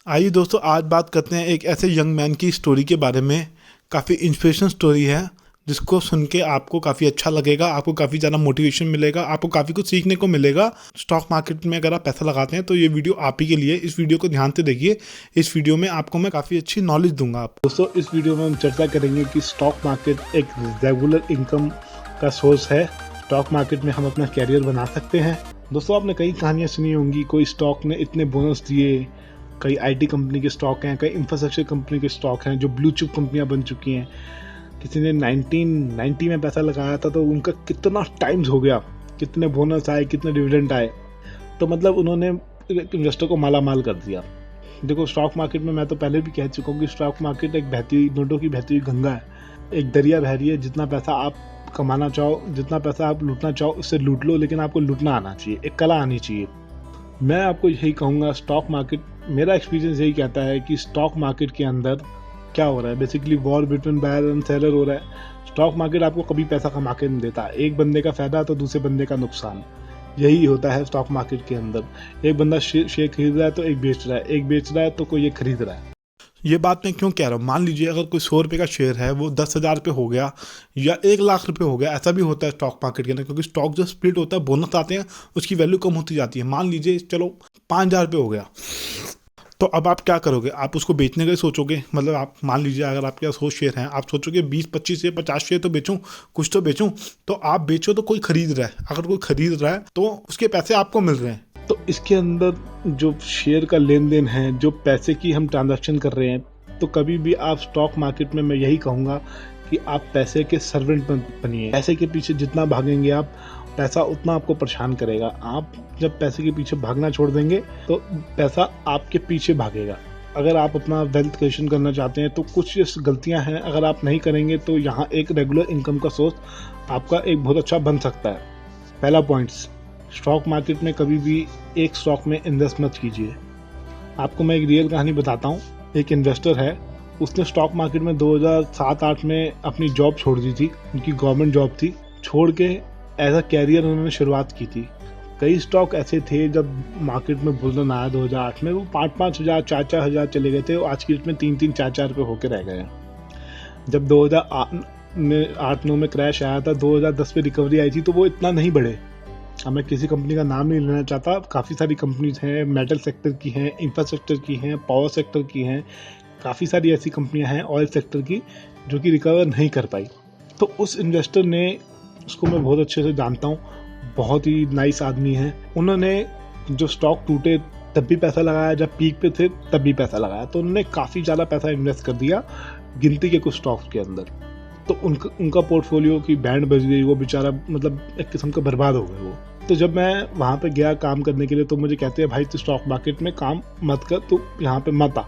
आइए दोस्तों, आज बात करते हैं एक ऐसे यंग मैन की स्टोरी के बारे में। काफ़ी इंस्पिरेशन स्टोरी है जिसको सुन के आपको काफ़ी अच्छा लगेगा, आपको काफ़ी ज़्यादा मोटिवेशन मिलेगा, आपको काफ़ी कुछ सीखने को मिलेगा। स्टॉक मार्केट में अगर आप पैसा लगाते हैं तो ये वीडियो आप ही के लिए। इस वीडियो को ध्यान से देखिए। इस वीडियो में आपको मैं काफ़ी अच्छी नॉलेज दूंगा आपको। दोस्तों, इस वीडियो में हम चर्चा करेंगे कि स्टॉक मार्केट एक रेगुलर इनकम का सोर्स है। स्टॉक मार्केट में हम अपना कैरियर बना सकते हैं। दोस्तों, आपने कई कहानियां सुनी होंगी, कोई स्टॉक ने इतने बोनस दिए, कई आईटी कंपनी के स्टॉक हैं, कई इंफ्रास्ट्रक्चर कंपनी के स्टॉक हैं जो ब्लू चिप कंपनियां बन चुकी हैं। किसी ने 1990 में पैसा लगाया था तो उनका कितना टाइम्स हो गया, कितने बोनस आए, कितने डिविडेंड आए। तो मतलब उन्होंने इन्वेस्टर को माला माल कर दिया। देखो, स्टॉक मार्केट में मैं तो पहले भी कह चुका हूँ कि स्टॉक मार्केट एक बहती हुई नोटों की बहती हुई गंगा है। एक दरिया बह रही है, जितना पैसा आप कमाना चाहो, जितना पैसा आप लूटना चाहो उससे लूट लो, लेकिन आपको लूटना आना चाहिए, एक कला आनी चाहिए। मैं आपको यही कहूँगा, स्टॉक मार्केट, मेरा एक्सपीरियंस यही कहता है कि स्टॉक मार्केट के अंदर क्या हो रहा है, basically war between buyer and seller हो रहा है। स्टॉक मार्केट आपको कभी पैसा कमा के नहीं देता। एक बंदे का फायदा तो दूसरे बंदे का नुकसान, यही होता है स्टॉक मार्केट के अंदर। एक बंदा शेयर खरीद रहा है तो एक बेच रहा है, एक बेच रहा है तो कोई ये खरीद रहा है। ये बात मैं क्यों कह रहा हूँ, मान लीजिए अगर कोई 100 रुपये का शेयर है वो 10,000 रुपये हो गया या 1 लाख रुपये हो गया। ऐसा भी होता है स्टॉक मार्केट के अंदर, क्योंकि स्टॉक जो स्प्लिट होता है, बोनस आते हैं, उसकी वैल्यू कम होती जाती है। मान लीजिए चलो 5,000 रुपये हो गया, तो अब आप क्या करोगे? आप उसको बेचने का ही सोचोगे। मतलब आप मान लीजिए अगर आपके पास 100 शेयर हैं, आप सोचोगे 20, 25 या 50 शेयर तो बेचूं, कुछ तो बेचूं। तो आप बेचो तो कोई खरीद रहा है, अगर कोई खरीद रहा है तो उसके पैसे आपको मिल रहे हैं। तो इसके अंदर जो शेयर का लेन देन है, जो पैसे की हम ट्रांजैक्शन कर रहे हैं, तो कभी भी आप स्टॉक मार्केट में, मैं यही कहूँगा कि आप पैसे के सर्वेंट बनिए। पैसे के पीछे जितना भागेंगे आप, पैसा उतना आपको परेशान करेगा। आप जब पैसे के पीछे भागना छोड़ देंगे तो पैसा आपके पीछे भागेगा। अगर आप अपना वेल्थ क्रिएशन करना चाहते हैं तो कुछ गलतियां हैं, अगर आप नहीं करेंगे तो यहाँ एक रेगुलर इनकम का सोर्स आपका एक बहुत अच्छा बन सकता है। पहला पॉइंट्स, स्टॉक मार्केट में कभी भी एक स्टॉक में इन्वेस्ट मत कीजिए। आपको मैं एक रियल कहानी बताता हूँ। एक इन्वेस्टर है, उसने स्टॉक मार्केट में 2007-8 में अपनी जॉब छोड़ दी थी। उनकी गवर्नमेंट जॉब थी, छोड़ के एज अ कैरियर उन्होंने शुरुआत की थी। कई स्टॉक ऐसे थे, जब मार्केट में बुलरन आया 2008 में, वो 5-5 हज़ार 4-4 हज़ार चले गए थे। आज की डेट में 3-3 4-4 रुपये होकर रह गए हैं। जब 2008-9 में क्रैश आया था, 2010 में रिकवरी आई थी, तो वो इतना नहीं बढ़े। अब मैं किसी कंपनी का नाम नहीं लेना चाहता। काफ़ी सारी कंपनीज हैं, मेटल सेक्टर की हैं, इंफ्रास्ट्रक्चर की हैं, पावर सेक्टर की हैं, काफ़ी सारी ऐसी कंपनियां हैं ऑयल सेक्टर की जो कि रिकवर नहीं कर पाई। तो उस इन्वेस्टर ने, उसको मैं बहुत अच्छे से जानता हूँ, बहुत ही नाइस आदमी है। उन्होंने जो स्टॉक टूटे तब भी पैसा लगाया, जब पीक पे थे तब भी पैसा लगाया। तो उन्होंने काफ़ी ज़्यादा पैसा इन्वेस्ट कर दिया गिनती के कुछ स्टॉक्स के अंदर। तो उनका पोर्टफोलियो की बैंड बज गई। वो बेचारा मतलब एक किस्म का बर्बाद हो गए वो। तो जब मैं वहाँ पे गया काम करने के लिए, तो मुझे कहते हैं, भाई तू स्टॉक मार्केट में काम मत कर, तू यहाँ पे मत आ,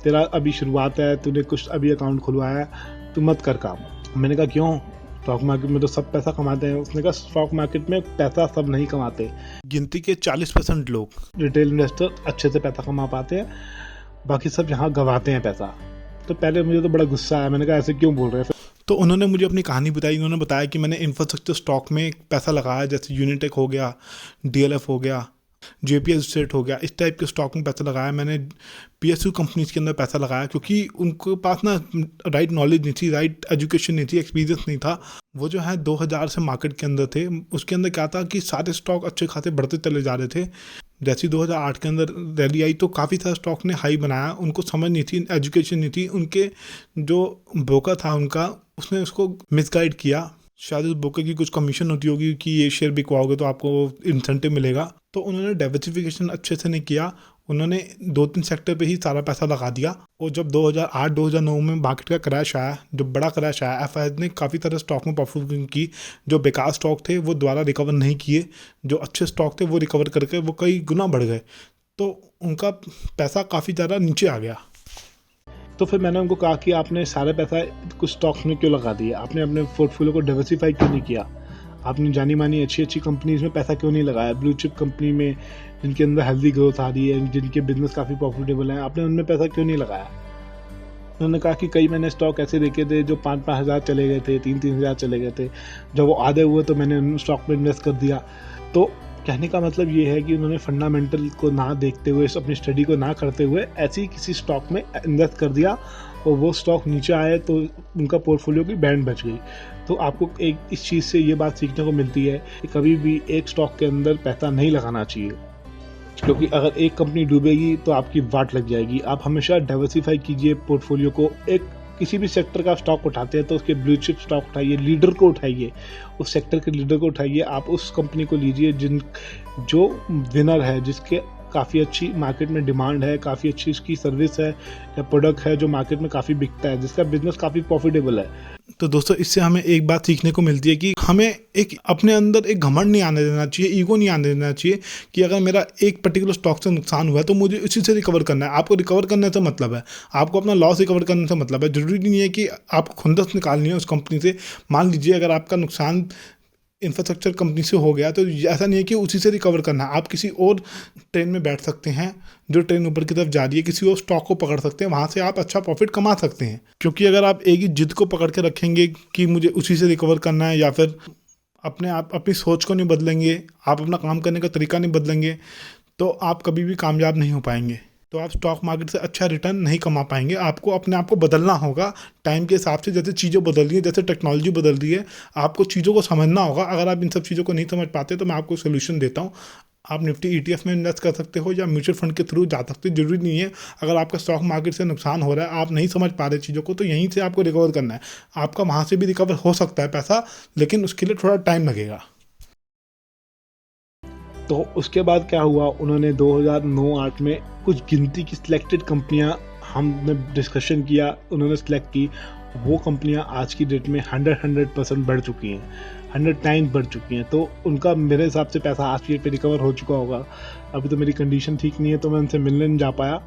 तेरा अभी शुरुआत है, तूने कुछ अभी अकाउंट खुलवाया है, तू मत कर काम। मैंने कहा क्यों? स्टॉक मार्केट में तो सब पैसा कमाते हैं। उसने कहा स्टॉक मार्केट में पैसा सब नहीं कमाते। गिनती के 40% लोग, रिटेल इन्वेस्टर, अच्छे से पैसा कमा पाते हैं, बाकी सब यहाँ गंवाते हैं पैसा। तो पहले मुझे तो बड़ा गुस्सा आया। मैंने कहा ऐसे क्यों बोल रहे हैं? तो उन्होंने मुझे अपनी कहानी बताई। उन्होंने बताया कि मैंने इंफ्रास्ट्रक्चर स्टॉक में पैसा लगाया, जैसे यूनिटेक हो गया, DLF हो गया, JPS स्टेट हो गया, इस टाइप के स्टॉक में पैसा लगाया। मैंने PSU कंपनीज के अंदर पैसा लगाया, क्योंकि उनके पास ना राइट नॉलेज नहीं थी, राइट एजुकेशन नहीं थी, एक्सपीरियंस नहीं था। वो जो है 2000 से मार्केट के अंदर थे। उसके अंदर क्या था कि सारे स्टॉक अच्छे खासे बढ़ते चले जा रहे थे। जैसे 2008 के अंदर रैली आई तो काफ़ी सारे स्टॉक ने हाई बनाया। उनको समझ नहीं थी, एजुकेशन नहीं थी। उनके जो ब्रोकर था उनका, उसने उसको मिसगाइड किया। शायद उस ब्रोकर की कुछ कमीशन होती होगी कि ये शेयर बिकवाओगे तो आपको इंसेंटिव मिलेगा। तो उन्होंने डाइवर्सिफिकेशन अच्छे से नहीं किया। उन्होंने 2-3 सेक्टर पे ही सारा पैसा लगा दिया। और जब 2008-2009 में मार्केट का क्रैश आया, जो बड़ा क्रैश आया, FIS ने काफ़ी सारे स्टॉक में परफॉर्म की। जो बेकार स्टॉक थे वो दोबारा रिकवर नहीं किए, जो अच्छे स्टॉक थे वो रिकवर करके वो कई गुना बढ़ गए। तो उनका पैसा काफ़ी ज़्यादा नीचे आ गया। तो फिर मैंने उनको कहा कि आपने सारा पैसा कुछ स्टॉक्स में क्यों लगा दिया? आपने अपने पोर्टफोलियो को डाइवर्सिफाई क्यों नहीं किया? आपने जानी मानी अच्छी कंपनीज में पैसा क्यों नहीं लगाया? ब्लू चिप कंपनी में, जिनके अंदर हेल्दी ग्रोथ आ रही है, जिनके बिजनेस काफ़ी प्रॉफिटेबल हैं, आपने उनमें पैसा क्यों नहीं लगाया? उन्होंने कहा कि कई मैंने स्टॉक ऐसे देखे थे जो 5-5 हज़ार चले गए थे, 3-3 हज़ार चले गए थे। जब वो आधे हुए तो मैंने उन स्टॉक में इन्वेस्ट कर दिया। तो कहने का मतलब ये है कि उन्होंने फंडामेंटल को ना देखते हुए, अपनी स्टडी को ना करते हुए ऐसे ही किसी स्टॉक में इन्वेस्ट कर दिया और वो स्टॉक नीचे आए तो उनका पोर्टफोलियो की बैंड बच गई। तो आपको एक इस चीज़ से ये बात सीखने को मिलती है कि कभी भी एक स्टॉक के अंदर पैसा नहीं लगाना चाहिए, क्योंकि अगर एक कंपनी डूबेगी तो आपकी वाट लग जाएगी। आप हमेशा डाइवर्सिफाई कीजिए पोर्टफोलियो को। एक किसी भी सेक्टर का स्टॉक उठाते हैं तो उसके ब्लू चिप स्टॉक उठाइए, लीडर को उठाइए, उस सेक्टर के लीडर को उठाइए। आप उस कंपनी को लीजिए जो विनर है, जिसके काफ़ी अच्छी मार्केट में डिमांड है, काफ़ी अच्छी उसकी सर्विस है या प्रोडक्ट है जो मार्केट में काफ़ी बिकता है, जिसका बिजनेस काफ़ी प्रॉफिटेबल है। तो दोस्तों, इससे हमें एक बात सीखने को मिलती है कि हमें एक अपने अंदर एक घमंड नहीं आने देना चाहिए, ईगो नहीं आने देना चाहिए कि अगर मेरा एक पर्टिकुलर स्टॉक से नुकसान हुआ है तो मुझे उसी से रिकवर करना है। आपको रिकवर करने से मतलब है, आपको अपना लॉस रिकवर करने से मतलब है। जरूरी नहीं है कि आपको खुंदस निकालनी है उस कंपनी से। मान लीजिए अगर आपका नुकसान इंफ्रास्ट्रक्चर कंपनी से हो गया तो ऐसा नहीं है कि उसी से रिकवर करना है। आप किसी और ट्रेन में बैठ सकते हैं जो ट्रेन ऊपर की तरफ जा रही है, किसी और स्टॉक को पकड़ सकते हैं, वहाँ से आप अच्छा प्रॉफिट कमा सकते हैं। क्योंकि अगर आप एक ही जिद को पकड़ के रखेंगे कि मुझे उसी से रिकवर करना है, या फिर अपनी सोच को नहीं बदलेंगे, आप अपना काम करने का तरीका नहीं बदलेंगे, तो आप कभी भी कामयाब नहीं हो पाएंगे। तो आप स्टॉक मार्केट से अच्छा रिटर्न नहीं कमा पाएंगे। आपको अपने आप को बदलना होगा टाइम के हिसाब से। जैसे चीज़ें बदल रही है, जैसे टेक्नोलॉजी बदल रही है, आपको चीज़ों को समझना होगा। अगर आप इन सब चीज़ों को नहीं समझ पाते तो मैं आपको सोल्यूशन देता हूँ। आप निफ्टी ETF में इन्वेस्ट कर सकते हो या म्यूचुअल फंड के थ्रू जा सकते हो। जरूरी नहीं है अगर आपका स्टॉक मार्केट से नुकसान हो रहा है, आप नहीं समझ पा रहे चीज़ों को, तो यहीं से आपको रिकवर करना है। आपका वहाँ से भी रिकवर हो सकता है पैसा, लेकिन उसके लिए थोड़ा टाइम लगेगा। तो उसके बाद क्या हुआ, उन्होंने 2009-8 में कुछ गिनती की सिलेक्टेड कंपनियां हमने डिस्कशन किया, उन्होंने सिलेक्ट की। वो कंपनियां आज की डेट में 100% बढ़ चुकी हैं, 100 टाइम्स बढ़ चुकी हैं। तो उनका मेरे हिसाब से पैसा आज की डेट पे रिकवर हो चुका होगा। अभी तो मेरी कंडीशन ठीक नहीं है तो मैं उनसे मिलने नहीं जा पाया।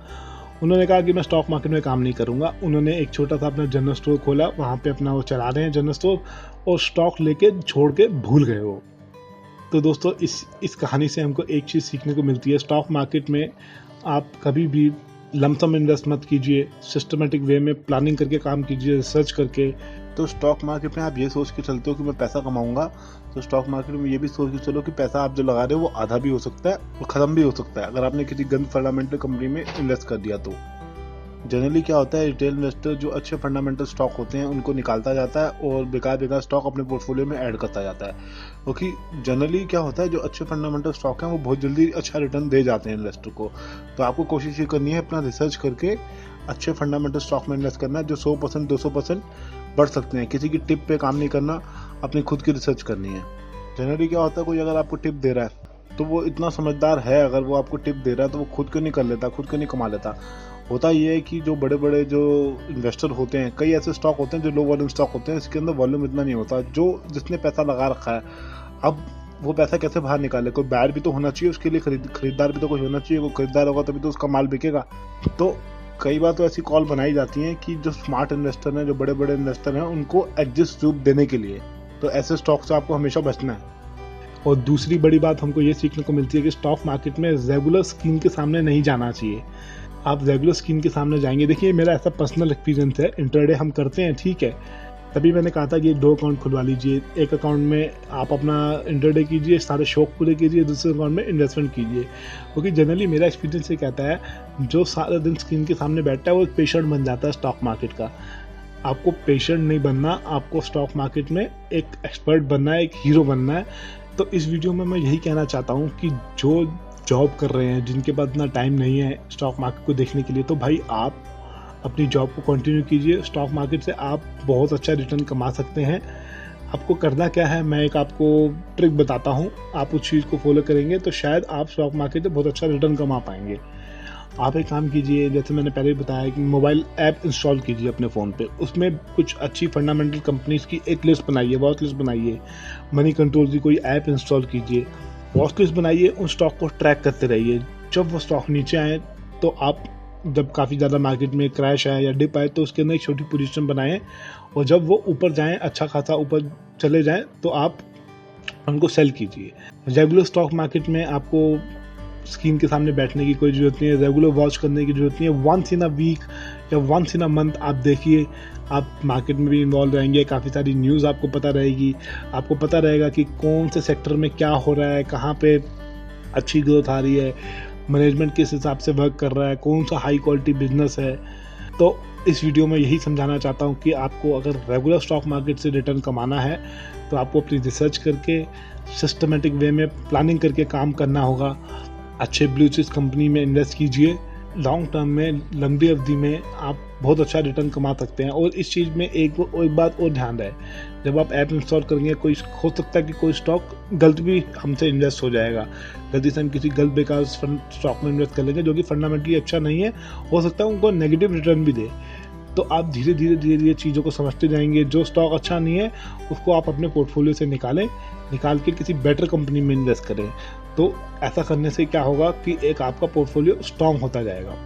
उन्होंने कहा कि मैं स्टॉक मार्केट में काम नहीं करूँगा। उन्होंने एक छोटा सा अपना जनरल स्टोर खोला, वहाँ पर अपना वो चला रहे हैं जनरल स्टोर, और स्टॉक लेके छोड़ के भूल गए वो। तो दोस्तों, इस कहानी से हमको एक चीज़ सीखने को मिलती है, स्टॉक मार्केट में आप कभी भी लमसम इन्वेस्ट मत कीजिए, सिस्टमेटिक वे में प्लानिंग करके काम कीजिए, रिसर्च करके। तो स्टॉक मार्केट में आप ये सोच के चलते हो कि मैं पैसा कमाऊंगा, तो स्टॉक मार्केट में ये भी सोच के चलो कि पैसा आप जो लगा रहे हो वो आधा भी हो सकता है और ख़त्म भी हो सकता है अगर आपने किसी गंद फंडामेंटल कंपनी में इन्वेस्ट कर दिया। तो जनरली क्या होता है, रिटेल इन्वेस्टर जो अच्छे फंडामेंटल स्टॉक होते हैं उनको निकालता जाता है और बेकार स्टॉक अपने पोर्टफोलियो में ऐड करता जाता है। क्योंकि जनरली क्या होता है, जो अच्छे फंडामेंटल स्टॉक हैं वो बहुत जल्दी अच्छा रिटर्न दे जाते हैं इन्वेस्टर को। तो आपको कोशिश ये करनी है अपना रिसर्च करके अच्छे फंडामेंटल स्टॉक में इन्वेस्ट करना है जो 100% 200% बढ़ सकते हैं। किसी की टिप पे काम नहीं करना, अपनी खुद की रिसर्च करनी है। जनरली क्या होता है, कोई अगर आपको टिप दे रहा है तो वो इतना समझदार है, अगर वो आपको टिप दे रहा है तो वो खुद क्यों नहीं कर लेता, खुद क्यों नहीं कमा लेता। होता ये है कि जो बड़े बड़े जो इन्वेस्टर होते हैं, कई ऐसे स्टॉक होते हैं जो लो वॉल्यूम स्टॉक होते हैं, इसके अंदर वॉल्यूम इतना नहीं होता। जिसने पैसा लगा रखा है, अब वो पैसा कैसे बाहर निकाले, कोई बायर भी तो होना चाहिए उसके लिए, खरीदार भी तो कोई होना चाहिए। कोई खरीदार होगा तभी तो उसका माल बिकेगा। तो कई बार तो ऐसी कॉल बनाई जाती है कि जो स्मार्ट इन्वेस्टर हैं, जो बड़े बड़े इन्वेस्टर हैं, उनको एग्जिट रूप देने के लिए। तो ऐसे स्टॉक से आपको हमेशा बचना है। और दूसरी बड़ी बात हमको ये सीखने को मिलती है कि स्टॉक मार्केट में रेगुलर स्कीम के सामने नहीं जाना चाहिए। आप रेगुलर स्कीम के सामने जाएंगे, देखिए मेरा ऐसा पर्सनल एक्सपीरियंस है, इंटरडे हम करते हैं, ठीक है, तभी मैंने कहा था कि 2 अकाउंट खुलवा लीजिए। एक अकाउंट में आप अपना इंटरडे कीजिए, सारे शौक पूरे कीजिए, दूसरे अकाउंट में इन्वेस्टमेंट कीजिए। क्योंकि जनरली मेरा एक्सपीरियंस ये कहता है, जो सारा दिन स्क्रीन के सामने बैठता है वो एक पेशेंट बन जाता है स्टॉक मार्केट का। आपको पेशेंट नहीं बनना, आपको स्टॉक मार्केट में एक एक्सपर्ट बनना है, एक हीरो बनना है। तो इस वीडियो में मैं यही कहना चाहता हूँ कि जो जॉब कर रहे हैं, जिनके पास इतना टाइम नहीं है स्टॉक मार्केट को देखने के लिए, तो भाई आप अपनी जॉब को कंटिन्यू कीजिए। स्टॉक मार्केट से आप बहुत अच्छा रिटर्न कमा सकते हैं। आपको करना क्या है, मैं एक आपको ट्रिक बताता हूँ, आप उस चीज़ को फॉलो करेंगे तो शायद आप स्टॉक मार्केट से बहुत अच्छा रिटर्न कमा पाएंगे। आप एक काम कीजिए, जैसे मैंने पहले बताया कि मोबाइल ऐप इंस्टॉल कीजिए अपने फ़ोन पे, उसमें कुछ अच्छी फंडामेंटल कंपनीज की एक लिस्ट बनाइए, वॉच लिस्ट बनाइए। मनी कंट्रोल की कोई ऐप इंस्टॉल कीजिए, वॉच लिस्ट बनाइए, उन स्टॉक को ट्रैक करते रहिए। जब वो स्टॉक नीचे आए तो आप, जब काफ़ी ज़्यादा मार्केट में क्रैश आए या डिप आए तो उसके अंदर एक छोटी पोजीशन बनाएं, और जब वो ऊपर जाएं, अच्छा खासा ऊपर चले जाएं, तो आप उनको सेल कीजिए। रेगुलर स्टॉक मार्केट में आपको स्क्रीन के सामने बैठने की कोई ज़रूरत नहीं है, रेगुलर वॉच करने की ज़रूरत नहीं है। वंस इन अ वीक या वंस इन अ मंथ आप देखिए, आप मार्केट में भी इन्वॉल्व रहेंगे, काफ़ी सारी न्यूज़ आपको पता रहेगी, आपको पता रहेगा कि कौन से सेक्टर में क्या हो रहा है, कहाँ पे अच्छी ग्रोथ आ रही है, मैनेजमेंट किस हिसाब से वर्क कर रहा है, कौन सा हाई क्वालिटी बिजनेस है। तो इस वीडियो में यही समझाना चाहता हूँ कि आपको अगर रेगुलर स्टॉक मार्केट से रिटर्न कमाना है तो आपको अपनी रिसर्च करके सिस्टमेटिक वे में प्लानिंग करके काम करना होगा। अच्छे ब्लू चिप्स कंपनी में इन्वेस्ट कीजिए, लॉन्ग टर्म में, लंबी अवधि में आप बहुत अच्छा रिटर्न कमा सकते हैं। और इस चीज़ में एक बात और ध्यान रहे, जब आप ऐप इंस्टॉल करेंगे, कोई हो सकता है कि कोई स्टॉक गलत भी हमसे इन्वेस्ट हो जाएगा, गलती से हम किसी गलत बेकार स्टॉक में इन्वेस्ट कर लेंगे जो कि फंडामेंटली अच्छा नहीं है, हो सकता है उनको नेगेटिव रिटर्न भी दे। तो आप धीरे धीरे चीज़ों को समझते जाएंगे। जो स्टॉक अच्छा नहीं है उसको आप अपने पोर्टफोलियो से निकाल के किसी बेटर कंपनी में इन्वेस्ट करें। तो ऐसा करने से क्या होगा कि एक आपका पोर्टफोलियो स्ट्रॉन्ग होता जाएगा।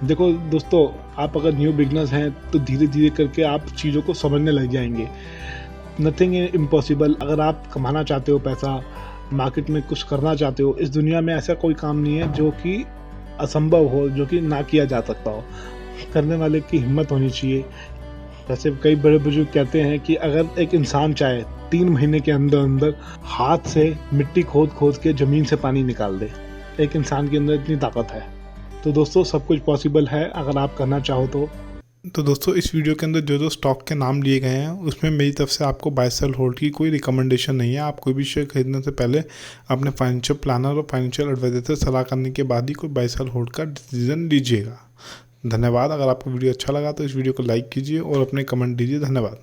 देखो दोस्तों, आप अगर न्यू बिगनर्स हैं तो धीरे धीरे करके आप चीज़ों को समझने लग जाएंगे। Nothing is impossible. अगर आप कमाना चाहते हो पैसा, मार्केट में कुछ करना चाहते हो, इस दुनिया में ऐसा कोई काम नहीं है जो कि असंभव हो, जो कि ना किया जा सकता हो। करने वाले की हिम्मत होनी चाहिए। वैसे कई बड़े बुजुर्ग कहते हैं कि अगर एक इंसान चाहे 3 महीने के अंदर अंदर हाथ से मिट्टी खोद के ज़मीन से पानी निकाल दे, एक इंसान के अंदर इतनी ताकत है। तो दोस्तों, सब कुछ पॉसिबल है अगर आप करना चाहो तो। दोस्तों, इस वीडियो के अंदर जो स्टॉक के नाम लिए गए हैं उसमें मेरी तरफ से आपको बाय सेल होल्ड की कोई रिकमेंडेशन नहीं है। आप कोई भी शेयर खरीदने से पहले अपने फाइनेंशियल प्लानर और फाइनेंशियल एडवाइजर से सलाह करने के बाद ही कोई बाय सेल होल्ड का डिसीजन लीजिएगा। धन्यवाद। अगर आपको वीडियो अच्छा लगा तो इस वीडियो को लाइक कीजिए और अपने कमेंट दीजिए। धन्यवाद।